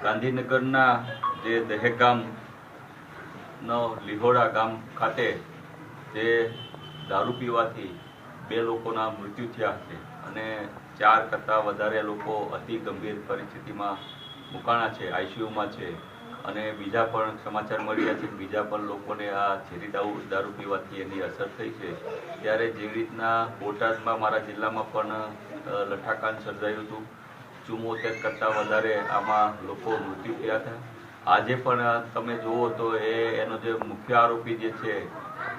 ગાંધીનગરના જે દહેગામનો લીહોડા ગામ ખાતે જે દારૂ પીવાથી 2 લોકોના મૃત્યુ થયા છે અને 4 કરતાં વધારે લોકો અતિ ગંભીર પરિસ્થિતિમાં મુકાણા છે, આઈસીયુમાં છે અને બીજા પણ સમાચાર મળી રહ્યા છે કે બીજા પણ લોકોને આ ઝેરી દારૂ પીવાથી એની અસર થઈ છે। ત્યારે જેવી રીતના બોટાદમાં મારા જિલ્લામાં પણ લઠ્ઠાકાંડ સર્જાયું હતું, 74 કરતાં વધારે આમાં લોકો મૃત્યુ થયા હતા। આજે પણ તમે જુઓ તો એનો જે મુખ્ય આરોપી જે છે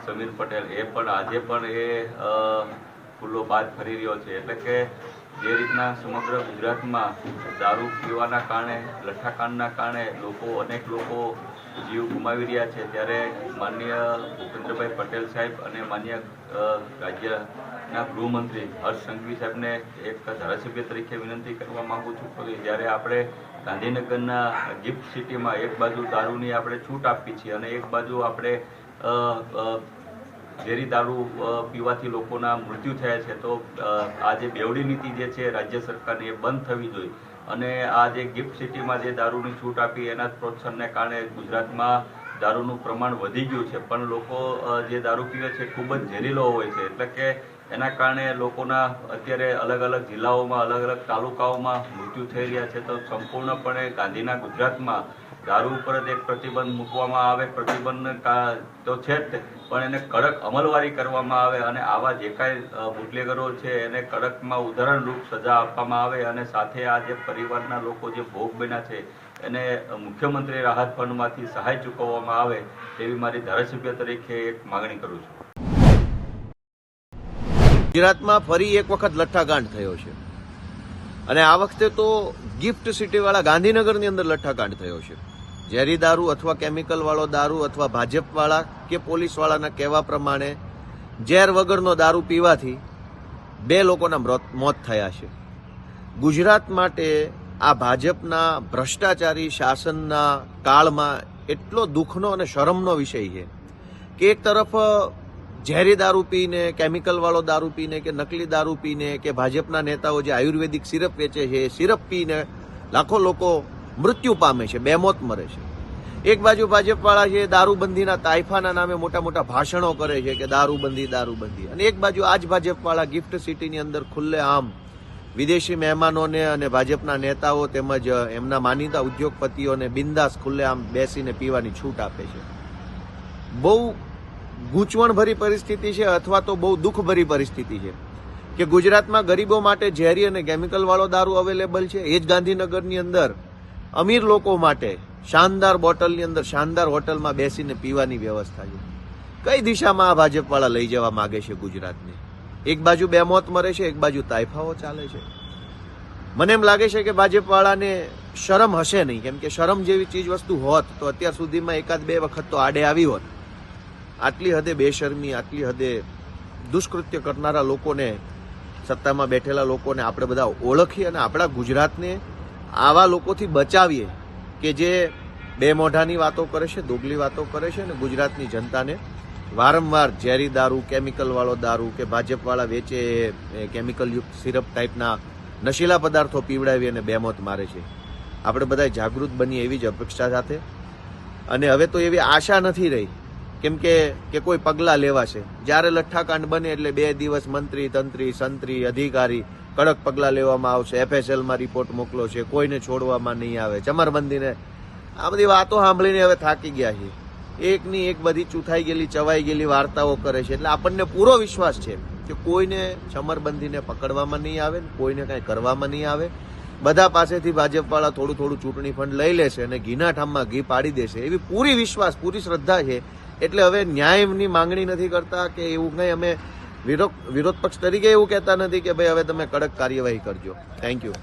સમીર પટેલ, એ પણ આજે પણ ખુલ્લો બાદ ફરી રહ્યો છે। એટલે કે જે રીતના સમગ્ર ગુજરાતમાં દારૂ પીવાના કારણે, લઠ્ઠાકાંડના કારણે અનેક લોકો જીવ ગુમાવી રહ્યા છે, ત્યારે માનનીય ભૂપેન્દ્રભાઈ પટેલ સાહેબ અને માનનીય રાજ્યના ગૃહમંત્રી હર્ષ સંઘવી સાહેબને એક ધારાસભ્ય તરીકે વિનંતી કરવા માંગુ છું કે જ્યારે આપણે ગાંધીનગરના ગિફ્ટ સિટીમાં એક બાજુ દારૂની આપણે છૂટ આપી છે અને એક બાજુ આપણે ઝેરી દારૂ પીવાથી લોકોના મૃત્યુ થયા છે, તો આ જે બેવડી નીતિ જે છે રાજ્ય સરકારની, એ બંધ થવી જોઈએ અને આ જે ગિફ્ટ સિટીમાં જે દારૂની છૂટ આપી એના પ્રોત્સાહનને કારણે ગુજરાતમાં દારૂનું પ્રમાણ વધી ગયું છે, પણ લોકો જે દારૂ પીવે છે ખૂબ જ ઝેરીલો હોય છે। એટલે કે એના કારણે લોકોના અત્યારે અલગ અલગ જિલ્લાઓમાં, અલગ અલગ તાલુકાઓમાં મૃત્યુ થઈ રહ્યા છે। તો સંપૂર્ણપણે ગાંધીના ગુજરાતમાં દારૂ ઉપર જ એક પ્રતિબંધ મૂકવામાં આવે, પ્રતિબંધ તો છે જ, પણ એને કડક અમલવારી કરવામાં આવે અને આવા જે કાંઈ બુટલેગરો છે એને કડકમાં ઉદાહરણરૂપ સજા આપવામાં આવે અને સાથે આ જે પરિવારના લોકો જે ભોગ બન્યા છે એને મુખ્યમંત્રી રાહત ફંડમાંથી સહાય ચૂકવવામાં આવે તેવી મારી ધારાસભ્ય તરીકે એક માગણી કરું છું। ગુજરાતમાં ફરી એક વખત લઠ્ઠાકાંડ થયો છે અને આ વખતે તો ગિફ્ટ સિટીવાળા ગાંધીનગરની અંદર લઠ્ઠાકાંડ થયો છે। ઝેરી દારૂ અથવા કેમિકલ વાળો દારૂ અથવા ભાજપવાળા કે પોલીસવાળાના કહેવા પ્રમાણે ઝેર વગરનો દારૂ પીવાથી 2 લોકોના મોત થયા છે। ગુજરાત માટે આ ભાજપના ભ્રષ્ટાચારી શાસનના કાળમાં એટલો દુઃખનો અને શરમનો વિષય છે કે એક તરફ ઝેરી દારૂ પીને, કેમિકલ વાળો દારૂ પીને કે નકલી દારૂ પીને કે ભાજપના નેતાઓ જે આયુર્વેદિક સિરપ વેચે છે એ સિરપ પીને લાખો લોકો મૃત્યુ પામે છે, બેમોત મરે છે। એક બાજુ ભાજપવાળા છે દારૂબંધીના તાઇફાના નામે મોટા મોટા ભાષણો કરે છે કે દારૂબંધી દારૂબંધી, અને એક બાજુ આ જ ભાજપવાળા ગિફ્ટ સિટીની અંદર ખુલ્લે આમ વિદેશી મહેમાનોને અને ભાજપના નેતાઓ તેમજ એમના માનીતા ઉદ્યોગપતિઓને બિંદાસ ખુલ્લે આમ બેસીને પીવાની છૂટ આપે છે। બહુ ગૂંચવણભરી પરિસ્થિતિ છે અથવા તો બહુ દુઃખભરી પરિસ્થિતિ છે કે ગુજરાતમાં ગરીબો માટે ઝેરી અને કેમિકલ વાળો દારૂ અવેલેબલ છે, એ જ ગાંધીનગરની અંદર અમીર લોકો માટે શાનદાર બોટલની અંદર શાનદાર હોટલમાં બેસીને પીવાની વ્યવસ્થા છે। કઈ દિશામાં આ ભાજપવાળા લઈ જવા માંગે છે ગુજરાતને? એક બાજુ બેમોત મરે છે, એક બાજુ તાઇફાઓ ચાલે છે। મને એમ લાગે છે કે ભાજપવાળાને શરમ હશે નહીં, કેમ કે શરમ જેવી ચીજ વસ્તુ હોત તો અત્યાર સુધીમાં 1-2 વખત તો આડે આવી હોત। આટલી હદે બેશરમી, આટલી હદે દુષ્કૃત્ય કરનારા લોકોને, સત્તામાં બેઠેલા લોકોને આપણે બધા ઓળખીએ અને આપણા ગુજરાતને આવા લોકોથી બચાવીએ કે જે બે મોઢાની વાતો કરે છે, દોગલી વાતો કરે છે અને ગુજરાતની જનતાને વારંવાર ઝેરી દારૂ, કેમિકલ વાળો દારૂ કે ભાજપવાળા વેચે કેમિકલયુક્ત સિરપ ટાઈપના નશીલા પદાર્થો પીવડાવી અને બેમોત મારે છે। આપણે બધા જાગૃત બનીએ એવી જ અપેક્ષા સાથે, અને હવે તો એવી આશા નથી રહી કેમ કે કોઈ પગલાં લેવાશે। જ્યારે લઠ્ઠાકાંડ બને એટલે 2 દિવસ મંત્રી, તંત્રી, સંત્રી, અધિકારી કડક પગલાં લેવામાં આવશે, FSLમાં રિપોર્ટ મોકલો છે, કોઈને છોડવામાં નહીં આવે, ચમરબંધીને, આ બધી વાતો સાંભળીને હવે થાકી ગયા છે। એકની એક બધી ચૂથાઈ ગયેલી, ચવાઈ ગયેલી વાર્તાઓ કરે છે, એટલે આપણને પૂરો વિશ્વાસ છે કે કોઈને ચમરબંધીને પકડવામાં નહીં આવે, કોઈને કાંઈ કરવામાં નહીં આવે। બધા પાસેથી ભાજપવાળા થોડું થોડું ચૂંટણી ફંડ લઈ લેશે અને ઘીના ઠામમાં ઘી પાડી દેશે, એવી પૂરી વિશ્વાસ, પૂરી શ્રદ્ધા છે। એટલે હવે ન્યાયની માંગણી નથી કરતા કે એવું કંઈ અમે વિરોધ પક્ષ તરીકે એવું કહેતા નથી કે ભાઈ હવે તમે કડક કાર્યવાહી કરજો। Thank you.